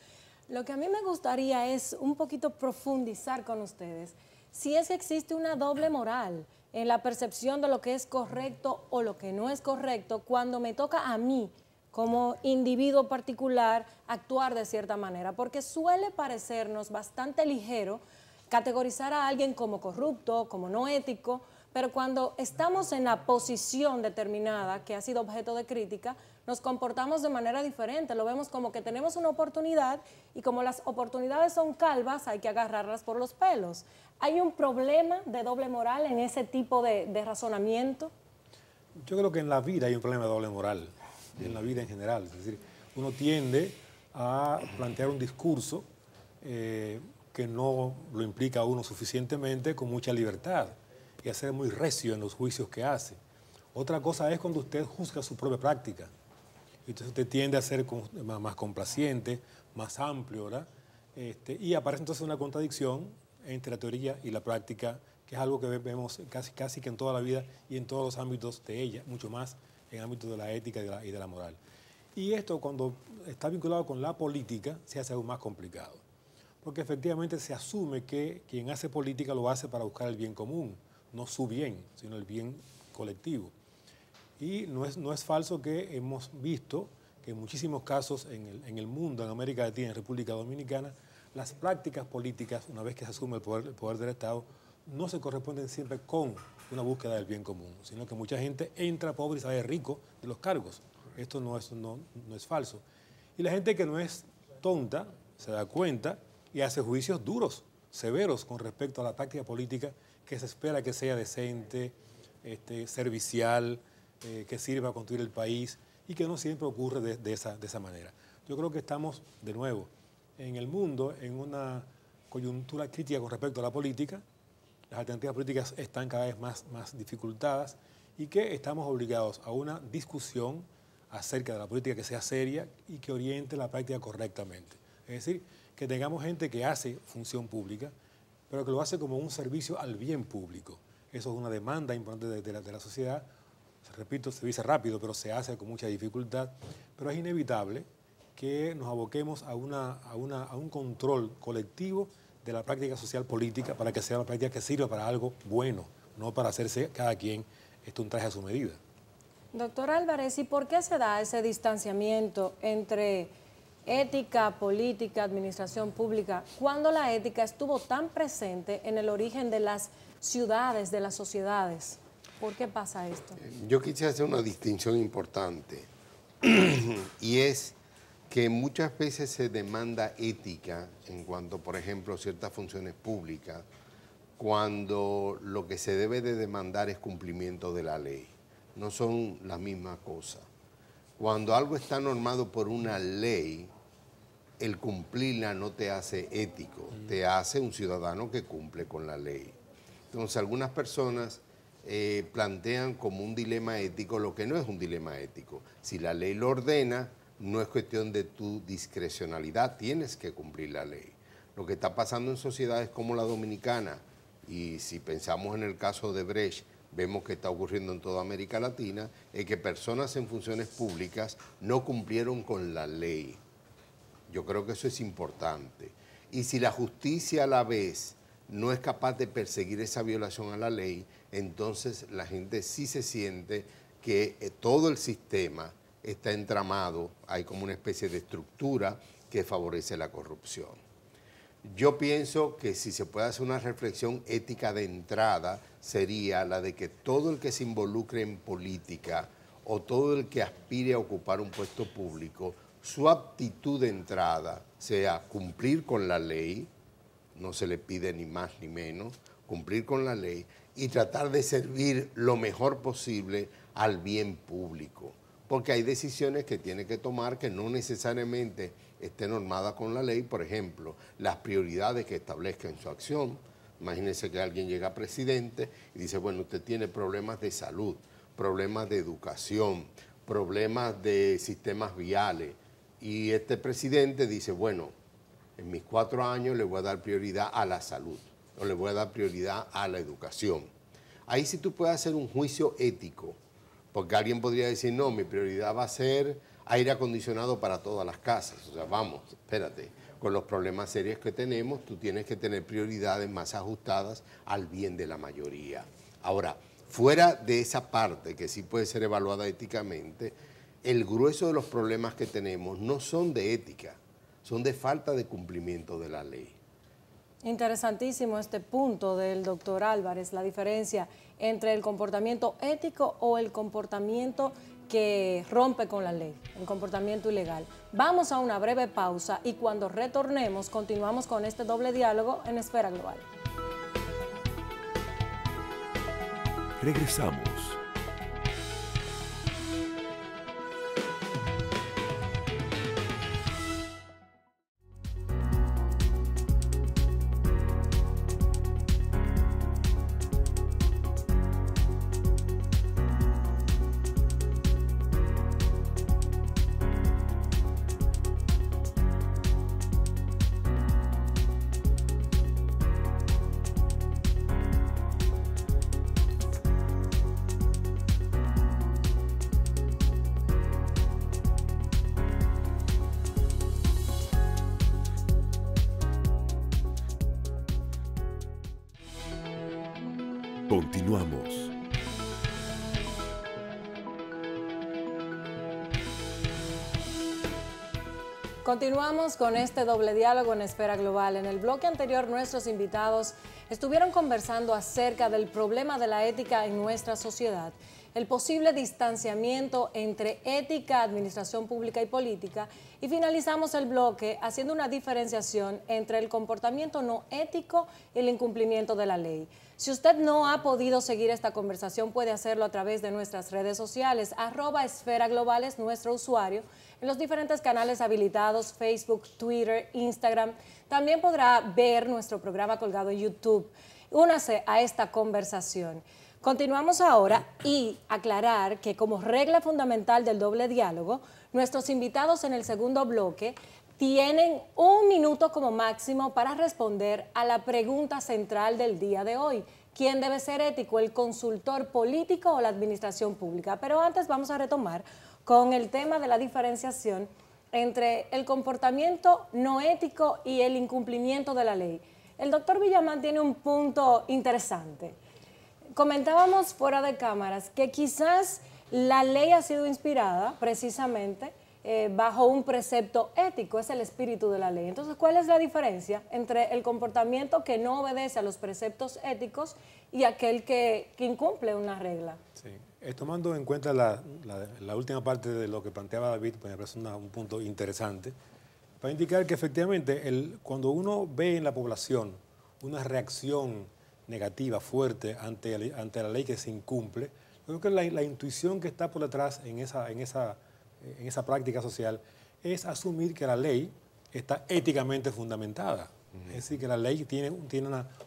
Lo que a mí me gustaría es un poquito profundizar con ustedes si es que existe una doble moral en la percepción de lo que es correcto o lo que no es correcto cuando me toca a mí como individuo particular actuar de cierta manera, porque suele parecernos bastante ligero categorizar a alguien como corrupto, como no ético, pero cuando estamos en la posición determinada que ha sido objeto de crítica, nos comportamos de manera diferente, lo vemos como que tenemos una oportunidad y como las oportunidades son calvas hay que agarrarlas por los pelos. ¿Hay un problema de doble moral en ese tipo de razonamiento? Yo creo que en la vida hay un problema de doble moral, en la vida en general, es decir, uno tiende a plantear un discurso que no lo implica a uno suficientemente con mucha libertad y a ser muy recio en los juicios que hace. Otra cosa es cuando usted juzga su propia práctica. Entonces usted tiende a ser más complaciente, más amplio, ¿verdad? Y aparece entonces una contradicción entre la teoría y la práctica, que es algo que vemos casi que en toda la vida y en todos los ámbitos de ella, mucho más en el ámbito de la ética y de la moral. Y esto, cuando está vinculado con la política, se hace aún más complicado. Porque efectivamente se asume que quien hace política lo hace para buscar el bien común, no su bien, sino el bien colectivo. Y no es falso que hemos visto que en muchísimos casos en el mundo, en América Latina, en República Dominicana, las prácticas políticas, una vez que se asume el poder del Estado, no se corresponden siempre con una búsqueda del bien común, sino que mucha gente entra pobre y sale rico de los cargos. Esto no es falso. Y la gente que no es tonta se da cuenta y hace juicios duros, severos con respecto a la práctica política que se espera que sea decente, servicial, que sirva a construir el país y que no siempre ocurre de esa manera. Yo creo que estamos, de nuevo, en el mundo en una coyuntura crítica con respecto a la política. Las alternativas políticas están cada vez más dificultadas y que estamos obligados a una discusión acerca de la política que sea seria y que oriente la práctica correctamente. Es decir, que tengamos gente que hace función pública, pero que lo hace como un servicio al bien público. Eso es una demanda importante de la sociedad. Repito, se dice rápido, pero se hace con mucha dificultad. Pero es inevitable que nos aboquemos a un control colectivo de la práctica social política para que sea una práctica que sirva para algo bueno, no para hacerse cada quien un traje a su medida. Doctor Álvarez, ¿y por qué se da ese distanciamiento entre ética, política, administración pública, cuando la ética estuvo tan presente en el origen de las ciudades, de las sociedades? ¿Por qué pasa esto? Yo quisiera hacer una distinción importante y es que muchas veces se demanda ética en cuanto, por ejemplo, a ciertas funciones públicas, cuando lo que se debe de demandar es cumplimiento de la ley. No son las mismas cosas. Cuando algo está normado por una ley, el cumplirla no te hace ético, te hace un ciudadano que cumple con la ley. Entonces, algunas personas plantean como un dilema ético lo que no es un dilema ético. Si la ley lo ordena, no es cuestión de tu discrecionalidad, tienes que cumplir la ley. Lo que está pasando en sociedades como la dominicana, y si pensamos en el caso de Brecht, vemos que está ocurriendo en toda América Latina, es que personas en funciones públicas no cumplieron con la ley. Yo creo que eso es importante. Y si la justicia a la vez no es capaz de perseguir esa violación a la ley, entonces la gente sí se siente que todo el sistema está entramado, hay como una especie de estructura que favorece la corrupción. Yo pienso que si se puede hacer una reflexión ética de entrada, sería la de que todo el que se involucre en política o todo el que aspire a ocupar un puesto público, su aptitud de entrada sea cumplir con la ley, no se le pide ni más ni menos, cumplir con la ley y tratar de servir lo mejor posible al bien público. Porque hay decisiones que tiene que tomar que no necesariamente estén normadas con la ley, por ejemplo, las prioridades que establezca en su acción. Imagínense que alguien llega a presidente y dice, bueno, usted tiene problemas de salud, problemas de educación, problemas de sistemas viales. Y este presidente dice, bueno, en mis 4 años le voy a dar prioridad a la salud, o le voy a dar prioridad a la educación. Ahí sí tú puedes hacer un juicio ético, porque alguien podría decir, no, mi prioridad va a ser aire acondicionado para todas las casas. O sea, vamos, espérate, con los problemas serios que tenemos, tú tienes que tener prioridades más ajustadas al bien de la mayoría. Ahora, fuera de esa parte, que sí puede ser evaluada éticamente, el grueso de los problemas que tenemos no son de ética, son de falta de cumplimiento de la ley. Interesantísimo este punto del doctor Álvarez, la diferencia entre el comportamiento ético o el comportamiento que rompe con la ley, el comportamiento ilegal. Vamos a una breve pausa y cuando retornemos continuamos con este doble diálogo en Esfera Global. Regresamos. Continuamos. Continuamos con este doble diálogo en Esfera Global. En el bloque anterior, nuestros invitados estuvieron conversando acerca del problema de la ética en nuestra sociedad, el posible distanciamiento entre ética, administración pública y política, y finalizamos el bloque haciendo una diferenciación entre el comportamiento no ético y el incumplimiento de la ley. Si usted no ha podido seguir esta conversación, puede hacerlo a través de nuestras redes sociales. @Esfera Global es nuestro usuario en los diferentes canales habilitados, Facebook, Twitter, Instagram. También podrá ver nuestro programa colgado en YouTube. Únase a esta conversación. Continuamos ahora y aclarar que como regla fundamental del doble diálogo, nuestros invitados en el segundo bloque tienen 1 minuto como máximo para responder a la pregunta central del día de hoy. ¿Quién debe ser ético, el consultor político o la administración pública? Pero antes vamos a retomar con el tema de la diferenciación entre el comportamiento no ético y el incumplimiento de la ley. El doctor Villamán tiene un punto interesante. Comentábamos fuera de cámaras que quizás la ley ha sido inspirada precisamente bajo un precepto ético, es el espíritu de la ley. Entonces, ¿cuál es la diferencia entre el comportamiento que no obedece a los preceptos éticos y aquel que incumple una regla? Sí. Tomando en cuenta la última parte de lo que planteaba David, me parece un punto interesante, para indicar que efectivamente cuando uno ve en la población una reacción negativa, fuerte, ante la ley que se incumple, creo que la intuición que está por detrás en esa práctica social es asumir que la ley está éticamente fundamentada. Es decir, que la ley tiene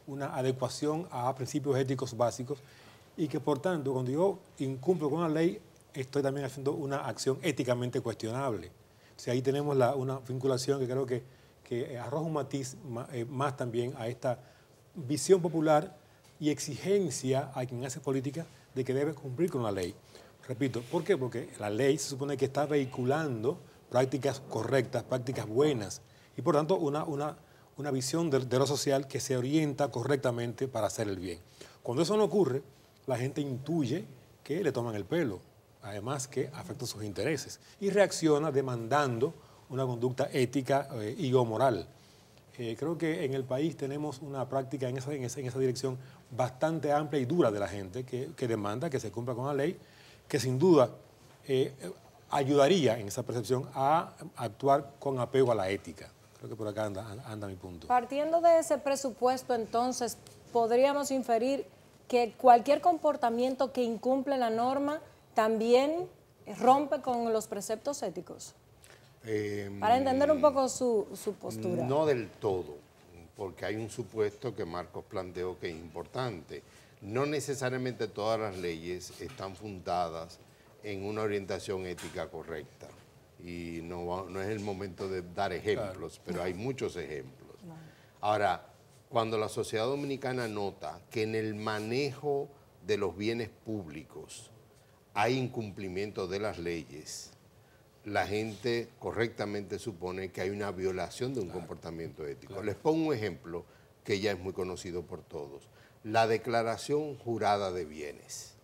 una adecuación a principios éticos básicos y que, por tanto, cuando yo incumplo con la ley, estoy también haciendo una acción éticamente cuestionable. O sea, ahí tenemos una vinculación que creo que arroja un matiz más también a esta visión popular y exigencia a quien hace política de que debe cumplir con la ley. Repito, ¿por qué? Porque la ley se supone que está vehiculando prácticas correctas, prácticas buenas, y por tanto una visión de lo social que se orienta correctamente para hacer el bien. Cuando eso no ocurre, la gente intuye que le toman el pelo, además que afecta sus intereses, y reacciona demandando una conducta ética y o moral. Creo que en el país tenemos una práctica en esa dirección bastante amplia y dura de la gente que demanda que se cumpla con la ley, que sin duda ayudaría en esa percepción a actuar con apego a la ética. Creo que por acá anda mi punto. Partiendo de ese presupuesto, entonces, podríamos inferir que cualquier comportamiento que incumple la norma también rompe con los preceptos éticos. Para entender un poco su postura. No del todo, porque hay un supuesto que Marcos planteó que es importante. No necesariamente todas las leyes están fundadas en una orientación ética correcta. y no es el momento de dar ejemplos, pero hay muchos ejemplos. Ahora, cuando la sociedad dominicana nota que en el manejo de los bienes públicos hay incumplimiento de las leyes, la gente correctamente supone que hay una violación de un comportamiento ético. Les pongo un ejemplo que ya es muy conocido por todos. La declaración jurada de bienes.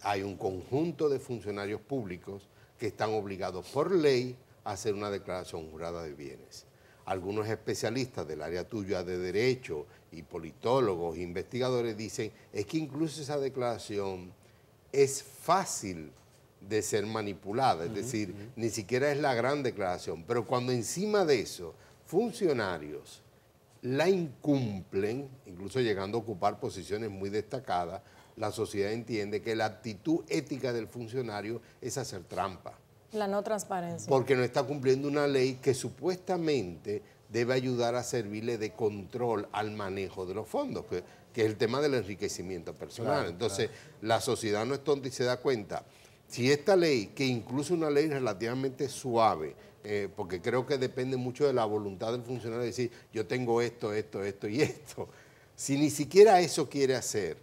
Hay un conjunto de funcionarios públicos que están obligados por ley a hacer una declaración jurada de bienes. Algunos especialistas del área tuya de derecho y politólogos e investigadores dicen es que incluso esa declaración es fácil de ser manipulada, es decir, ni siquiera es la gran declaración, pero cuando encima de eso funcionarios la incumplen, incluso llegando a ocupar posiciones muy destacadas, la sociedad entiende que la actitud ética del funcionario es hacer trampa. La no transparencia. Porque no está cumpliendo una ley que supuestamente debe ayudar a servirle de control al manejo de los fondos, que es el tema del enriquecimiento personal. Claro, entonces, la sociedad no es tonta y se da cuenta. Si esta ley, que incluso una ley relativamente suave, porque creo que depende mucho de la voluntad del funcionario de decir, yo tengo esto, esto, esto y esto, si ni siquiera eso quiere hacer,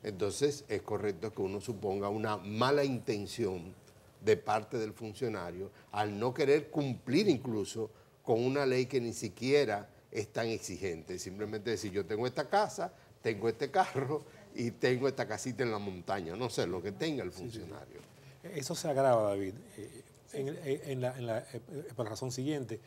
entonces es correcto que uno suponga una mala intención de parte del funcionario al no querer cumplir incluso con una ley que ni siquiera es tan exigente. Simplemente decir, yo tengo esta casa, tengo este carro y tengo esta casita en la montaña, no sé, lo que tenga el funcionario. Eso se agrava, David, por la razón siguiente,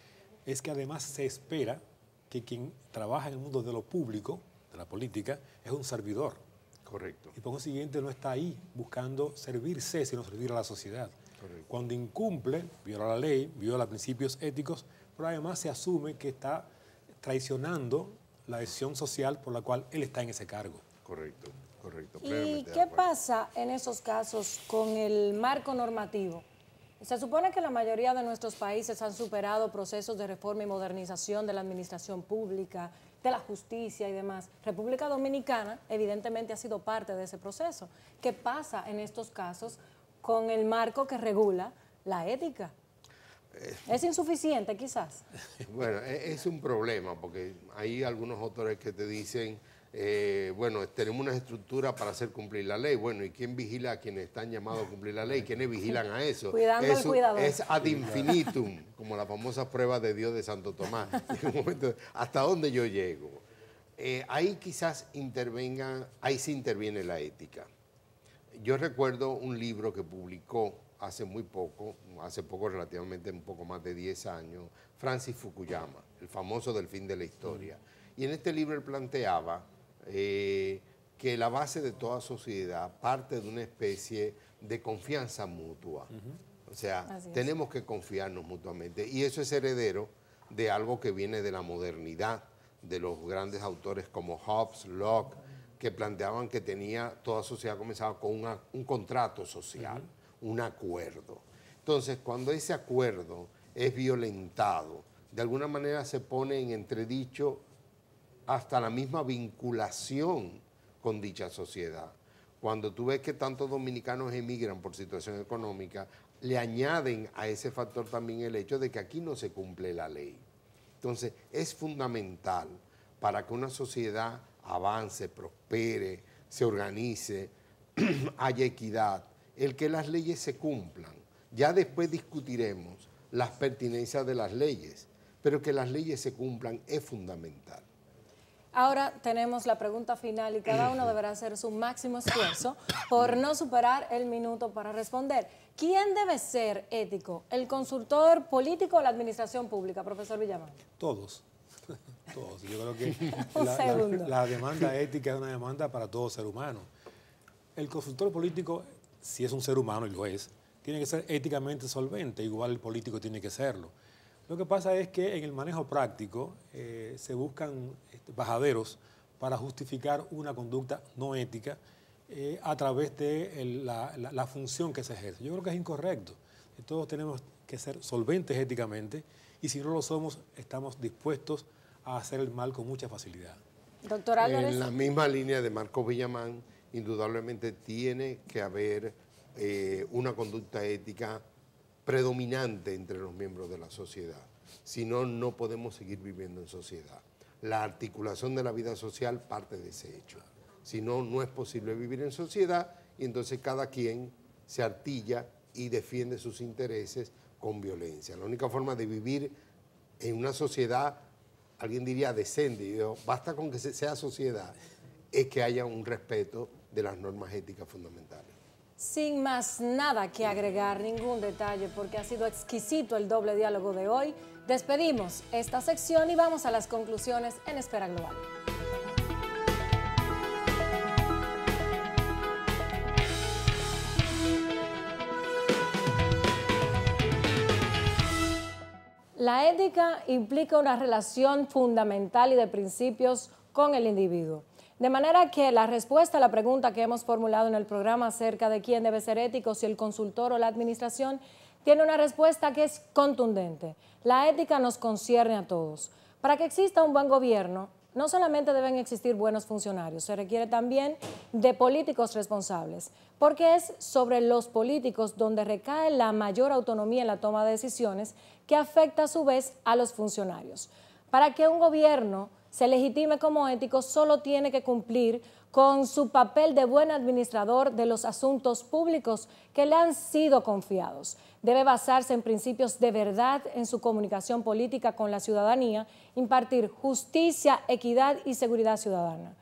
es que además se espera que quien trabaja en el mundo de lo público, de la política, es un servidor. Correcto. Y por consiguiente no está ahí buscando servirse, sino servir a la sociedad. Correcto. Cuando incumple, viola la ley, viola principios éticos, pero además se asume que está traicionando la decisión social por la cual él está en ese cargo. Correcto, correcto. ¿Y qué pasa en esos casos con el marco normativo? Se supone que la mayoría de nuestros países han superado procesos de reforma y modernización de la administración pública, de la justicia y demás. República Dominicana evidentemente ha sido parte de ese proceso. ¿Qué pasa en estos casos con el marco que regula la ética? ¿Es insuficiente quizás? Bueno, es un problema porque hay algunos autores que te dicen, bueno, tenemos una estructura para hacer cumplir la ley. Bueno, ¿y quién vigila a quienes están llamados a cumplir la ley? ¿Quiénes vigilan a eso? Cuidando al cuidador. Es ad infinitum, como la famosa prueba de Dios de Santo Tomás. En un momento, ¿hasta dónde yo llego? Ahí quizás ahí sí interviene la ética. Yo recuerdo un libro que publicó hace poco relativamente un poco más de 10 años, Francis Fukuyama, el famoso del fin de la historia. Y en este libro él planteaba que la base de toda sociedad parte de una especie de confianza mutua. O sea, tenemos que confiarnos mutuamente. Y eso es heredero de algo que viene de la modernidad, de los grandes autores como Hobbes, Locke, que planteaban que toda sociedad comenzaba con un contrato social, un acuerdo. Entonces, cuando ese acuerdo es violentado, de alguna manera se pone en entredicho hasta la misma vinculación con dicha sociedad. Cuando tú ves que tantos dominicanos emigran por situación económica, le añaden a ese factor también el hecho de que aquí no se cumple la ley. Entonces, es fundamental para que una sociedad avance, prospere, se organice, haya equidad, el que las leyes se cumplan. Ya después discutiremos las pertinencias de las leyes, pero que las leyes se cumplan es fundamental. Ahora tenemos la pregunta final y cada uno deberá hacer su máximo esfuerzo por no superar el minuto para responder. ¿Quién debe ser ético? ¿El consultor político o la administración pública, profesor Villamán? Todos. Todos. Yo creo que la demanda ética es una demanda para todo ser humano. El consultor político, si es un ser humano, y lo es, tiene que ser éticamente solvente, igual el político tiene que serlo. Lo que pasa es que en el manejo práctico se buscan bajaderos para justificar una conducta no ética a través de la función que se ejerce. Yo creo que es incorrecto. Todos tenemos que ser solventes éticamente y si no lo somos, estamos dispuestos a hacer el mal con mucha facilidad. Doctor Álvarez. En la misma línea de Marcos Villamán, indudablemente tiene que haber una conducta ética predominante entre los miembros de la sociedad. Si no, no podemos seguir viviendo en sociedad. La articulación de la vida social parte de ese hecho. Si no, no es posible vivir en sociedad y entonces cada quien se artilla y defiende sus intereses con violencia. La única forma de vivir en una sociedad, alguien diría decente, yo, basta con que sea sociedad, es que haya un respeto de las normas éticas fundamentales. Sin más nada que agregar, ningún detalle, porque ha sido exquisito el doble diálogo de hoy. Despedimos esta sección y vamos a las conclusiones en Esfera Global. La ética implica una relación fundamental y de principios con el individuo. De manera que la respuesta a la pregunta que hemos formulado en el programa acerca de quién debe ser ético, si el consultor o la administración, tiene una respuesta que es contundente. La ética nos concierne a todos. Para que exista un buen gobierno, no solamente deben existir buenos funcionarios, se requiere también de políticos responsables, porque es sobre los políticos donde recae la mayor autonomía en la toma de decisiones que afecta a su vez a los funcionarios. Para que un gobierno se legitime como ético, solo tiene que cumplir con su papel de buen administrador de los asuntos públicos que le han sido confiados. Debe basarse en principios de verdad en su comunicación política con la ciudadanía, impartir justicia, equidad y seguridad ciudadana.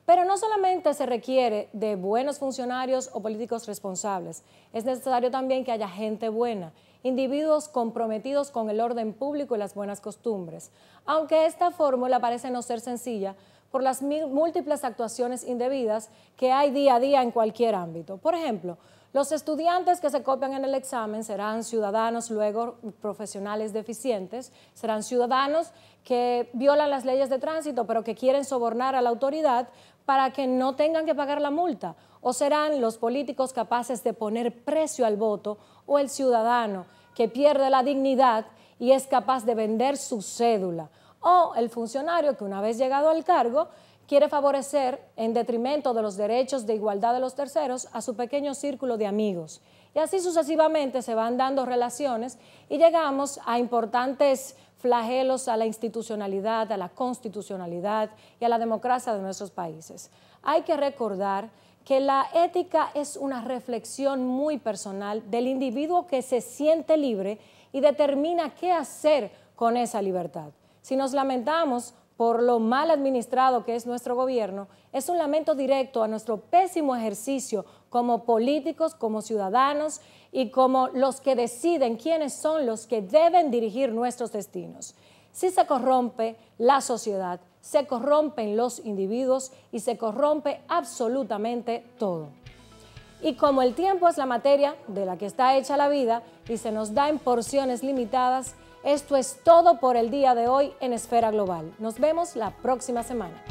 Pero no solamente se requiere de buenos funcionarios o políticos responsables, es necesario también que haya gente buena, individuos comprometidos con el orden público y las buenas costumbres, aunque esta fórmula parece no ser sencilla por las múltiples actuaciones indebidas que hay día a día en cualquier ámbito. Por ejemplo, los estudiantes que se copian en el examen serán ciudadanos luego profesionales deficientes, serán ciudadanos que violan las leyes de tránsito pero que quieren sobornar a la autoridad para que no tengan que pagar la multa, o serán los políticos capaces de poner precio al voto, o el ciudadano que pierde la dignidad y es capaz de vender su cédula, o el funcionario que una vez llegado al cargo quiere favorecer en detrimento de los derechos de igualdad de los terceros a su pequeño círculo de amigos. Y así sucesivamente se van dando relaciones y llegamos a importantes flagelos a la institucionalidad, a la constitucionalidad y a la democracia de nuestros países. Hay que recordar que la ética es una reflexión muy personal del individuo que se siente libre y determina qué hacer con esa libertad. Si nos lamentamos por lo mal administrado que es nuestro gobierno, es un lamento directo a nuestro pésimo ejercicio como políticos, como ciudadanos y como los que deciden quiénes son los que deben dirigir nuestros destinos. Si se corrompe la sociedad, se corrompen los individuos y se corrompe absolutamente todo. Y como el tiempo es la materia de la que está hecha la vida y se nos da en porciones limitadas, esto es todo por el día de hoy en Esfera Global. Nos vemos la próxima semana.